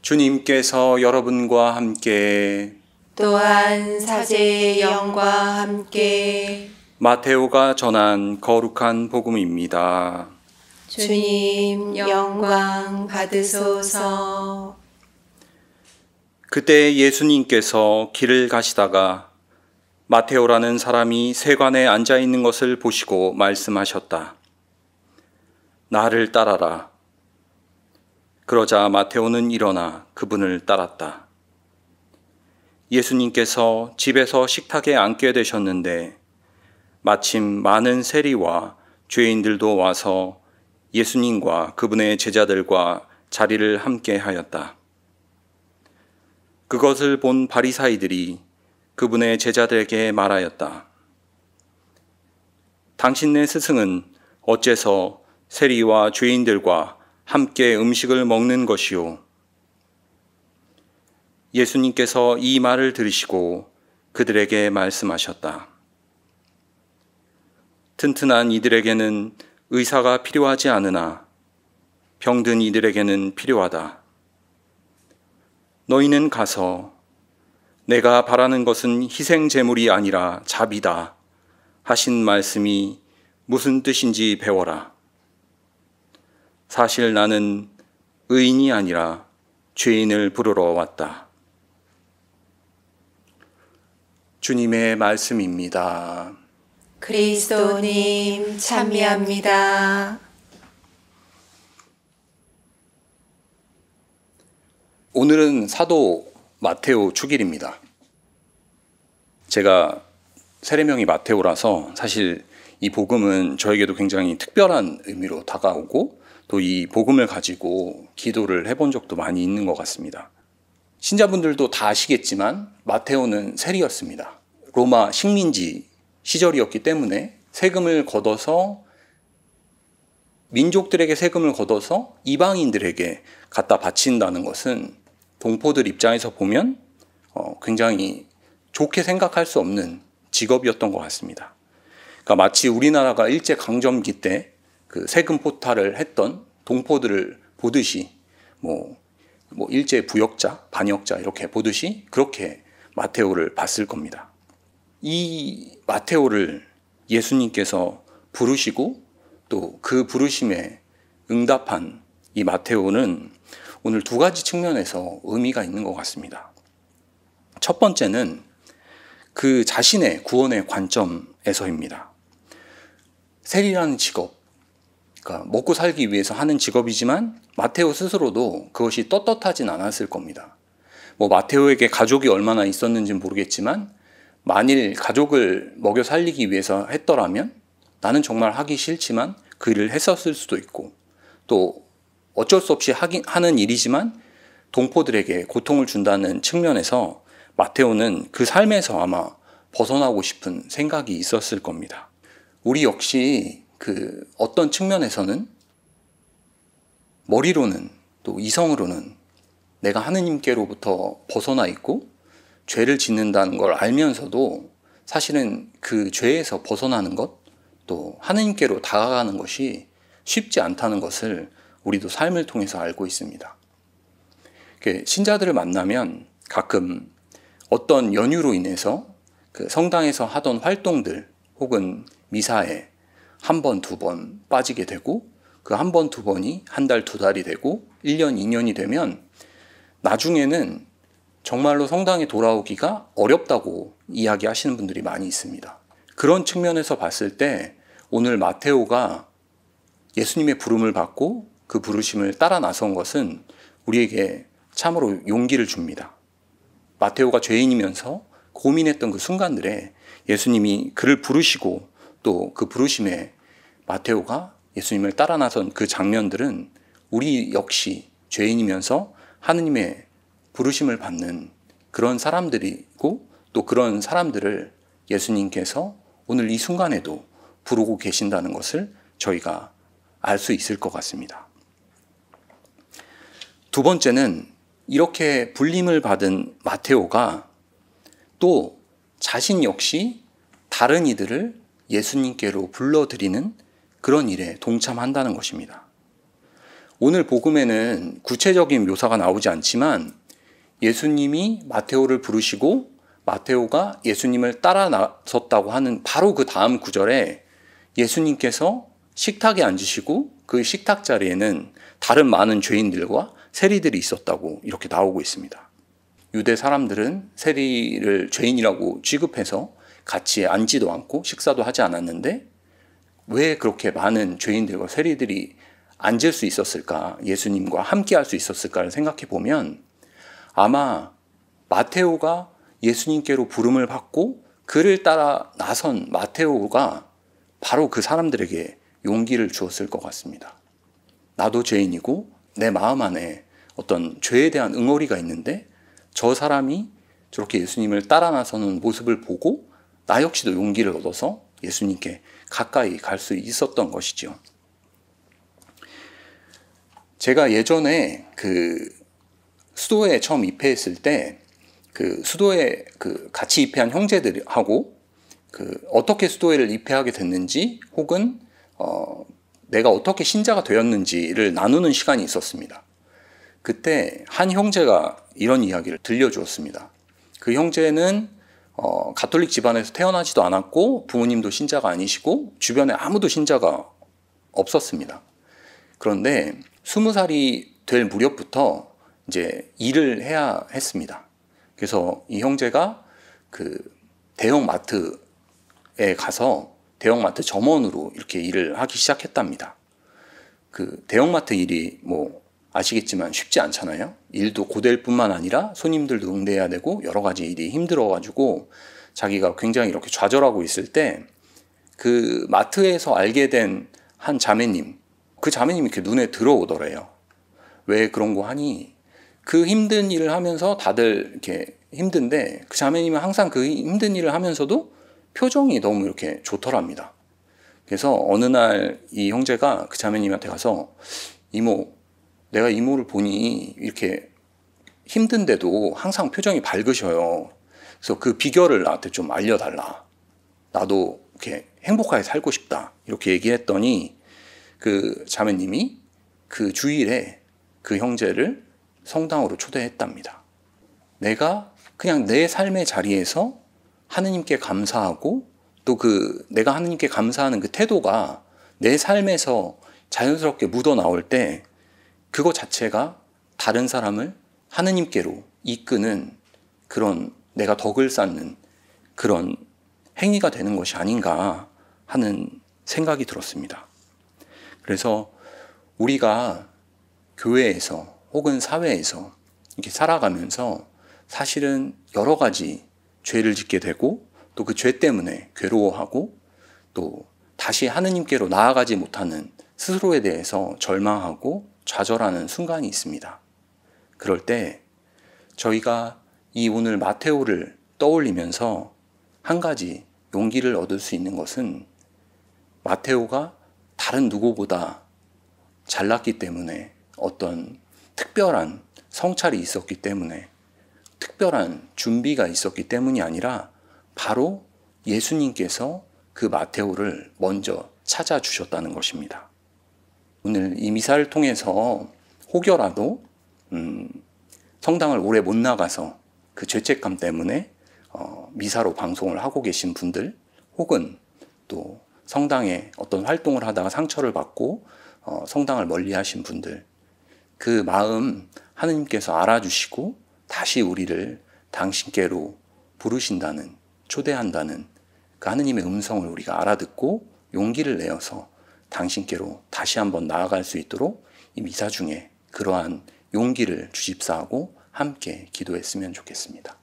주님께서 여러분과 함께 또한 사제의 영과 함께 마테오가 전한 거룩한 복음입니다. 주님 영광 받으소서. 그때 예수님께서 길을 가시다가 마테오라는 사람이 세관에 앉아 있는 것을 보시고 말씀하셨다. 나를 따라라. 그러자 마테오는 일어나 그분을 따랐다. 예수님께서 집에서 식탁에 앉게 되셨는데 마침 많은 세리와 죄인들도 와서 예수님과 그분의 제자들과 자리를 함께 하였다. 그것을 본 바리사이들이 그분의 제자들에게 말하였다. 당신네 스승은 어째서 세리와 죄인들과 함께 음식을 먹는 것이요? 예수님께서 이 말을 들으시고 그들에게 말씀하셨다. 튼튼한 이들에게는 의사가 필요하지 않으나 병든 이들에게는 필요하다. 너희는 가서 내가 바라는 것은 희생 제물이 아니라 자비다 하신 말씀이 무슨 뜻인지 배워라. 사실 나는 의인이 아니라 죄인을 부르러 왔다. 주님의 말씀입니다. 그리스도님 찬미합니다. 오늘은 사도 마테오 축일입니다. 제가 세례명이 마테오라서 사실 이 복음은 저에게도 굉장히 특별한 의미로 다가오고 또 이 복음을 가지고 기도를 해본 적도 많이 있는 것 같습니다. 신자분들도 다 아시겠지만 마테오는 세리였습니다. 로마 식민지 시절이었기 때문에 세금을 걷어서 민족들에게 세금을 걷어서 이방인들에게 갖다 바친다는 것은 동포들 입장에서 보면 굉장히 좋게 생각할 수 없는 직업이었던 것 같습니다. 그러니까 마치 우리나라가 일제강점기 때 그 세금 포탈을 했던 동포들을 보듯이 뭐 일제 부역자, 반역자 이렇게 보듯이 그렇게 마테오를 봤을 겁니다. 이 마테오를 예수님께서 부르시고 또 그 부르심에 응답한 이 마테오는 오늘 두 가지 측면에서 의미가 있는 것 같습니다. 첫 번째는 그 자신의 구원의 관점에서입니다. 세리라는 직업, 그러니까 먹고 살기 위해서 하는 직업이지만 마테오 스스로도 그것이 떳떳하진 않았을 겁니다. 마테오에게 가족이 얼마나 있었는지는 모르겠지만 만일 가족을 먹여 살리기 위해서 했더라면 나는 정말 하기 싫지만 그 일을 했었을 수도 있고 또 어쩔 수 없이 하는 일이지만 동포들에게 고통을 준다는 측면에서 마테오는 그 삶에서 아마 벗어나고 싶은 생각이 있었을 겁니다. 우리 역시 그 어떤 측면에서는 머리로는 또 이성으로는 내가 하느님께로부터 벗어나 있고 죄를 짓는다는 걸 알면서도 사실은 그 죄에서 벗어나는 것, 또 하느님께로 다가가는 것이 쉽지 않다는 것을 우리도 삶을 통해서 알고 있습니다. 신자들을 만나면 가끔 어떤 연유로 인해서 그 성당에서 하던 활동들 혹은 미사에 한 번, 두 번 빠지게 되고 그 한 번, 두 번이 한 달, 두 달이 되고 1년, 2년이 되면 나중에는 정말로 성당에 돌아오기가 어렵다고 이야기하시는 분들이 많이 있습니다. 그런 측면에서 봤을 때 오늘 마테오가 예수님의 부름을 받고 그 부르심을 따라 나선 것은 우리에게 참으로 용기를 줍니다. 마테오가 죄인이면서 고민했던 그 순간들에 예수님이 그를 부르시고 또 그 부르심에 마테오가 예수님을 따라 나선 그 장면들은 우리 역시 죄인이면서 하느님의 부르심을 받는 그런 사람들이고 또 그런 사람들을 예수님께서 오늘 이 순간에도 부르고 계신다는 것을 저희가 알 수 있을 것 같습니다. 두 번째는 이렇게 불림을 받은 마테오가 또 자신 역시 다른 이들을 예수님께로 불러들이는 그런 일에 동참한다는 것입니다. 오늘 복음에는 구체적인 묘사가 나오지 않지만 예수님이 마테오를 부르시고 마테오가 예수님을 따라 나섰다고 하는 바로 그 다음 구절에 예수님께서 식탁에 앉으시고 그 식탁 자리에는 다른 많은 죄인들과 세리들이 있었다고 이렇게 나오고 있습니다. 유대 사람들은 세리를 죄인이라고 취급해서 같이 앉지도 않고 식사도 하지 않았는데 왜 그렇게 많은 죄인들과 세리들이 앉을 수 있었을까? 예수님과 함께 할 수 있었을까를 생각해 보면 아마 마테오가 예수님께로 부름을 받고 그를 따라 나선 마테오가 바로 그 사람들에게 용기를 주었을 것 같습니다. 나도 죄인이고 내 마음 안에 어떤 죄에 대한 응어리가 있는데 저 사람이 저렇게 예수님을 따라 나서는 모습을 보고 나 역시도 용기를 얻어서 예수님께 가까이 갈 수 있었던 것이죠. 제가 예전에 그 수도에 처음 입회했을 때 그 수도에 그 같이 입회한 형제들하고 그 어떻게 수도회를 입회하게 됐는지 혹은 내가 어떻게 신자가 되었는지를 나누는 시간이 있었습니다. 그때 한 형제가 이런 이야기를 들려주었습니다. 그 형제는 가톨릭 집안에서 태어나지도 않았고 부모님도 신자가 아니시고 주변에 아무도 신자가 없었습니다. 그런데 20살이 될 무렵부터 이제 일을 해야 했습니다. 그래서 이 형제가 그 대형 마트에 가서 대형마트 점원으로 이렇게 일을 하기 시작했답니다. 그 대형마트 일이 뭐 아시겠지만 쉽지 않잖아요. 일도 고될 뿐만 아니라 손님들도 응대해야 되고 여러 가지 일이 힘들어가지고 자기가 굉장히 이렇게 좌절하고 있을 때 그 마트에서 알게 된 한 자매님, 그 자매님이 이렇게 눈에 들어오더래요. 왜 그런 거 하니? 그 힘든 일을 하면서 다들 이렇게 힘든데 그 자매님은 항상 그 힘든 일을 하면서도 표정이 너무 이렇게 좋더랍니다. 그래서 어느 날 이 형제가 그 자매님한테 가서 이모, 내가 이모를 보니 이렇게 힘든데도 항상 표정이 밝으셔요. 그래서 그 비결을 나한테 좀 알려달라. 나도 이렇게 행복하게 살고 싶다. 이렇게 얘기했더니 그 자매님이 그 주일에 그 형제를 성당으로 초대했답니다. 내가 그냥 내 삶의 자리에서 하느님께 감사하고 또 그 내가 하느님께 감사하는 그 태도가 내 삶에서 자연스럽게 묻어나올 때 그거 자체가 다른 사람을 하느님께로 이끄는 그런 내가 덕을 쌓는 그런 행위가 되는 것이 아닌가 하는 생각이 들었습니다. 그래서 우리가 교회에서 혹은 사회에서 이렇게 살아가면서 사실은 여러 가지 죄를 짓게 되고 또 그 죄 때문에 괴로워하고 또 다시 하느님께로 나아가지 못하는 스스로에 대해서 절망하고 좌절하는 순간이 있습니다. 그럴 때 저희가 이 오늘 마테오를 떠올리면서 한 가지 용기를 얻을 수 있는 것은 마테오가 다른 누구보다 잘났기 때문에 어떤 특별한 성찰이 있었기 때문에 특별한 준비가 있었기 때문이 아니라 바로 예수님께서 그 마테오를 먼저 찾아주셨다는 것입니다. 오늘 이 미사를 통해서 혹여라도 성당을 오래 못 나가서 그 죄책감 때문에 미사로 방송을 하고 계신 분들 혹은 또 성당에 어떤 활동을 하다가 상처를 받고 성당을 멀리 하신 분들 그 마음 하느님께서 알아주시고 다시 우리를 당신께로 부르신다는 초대한다는 그 하느님의 음성을 우리가 알아듣고 용기를 내어서 당신께로 다시 한번 나아갈 수 있도록 이 미사 중에 그러한 용기를 주십사하고 함께 기도했으면 좋겠습니다.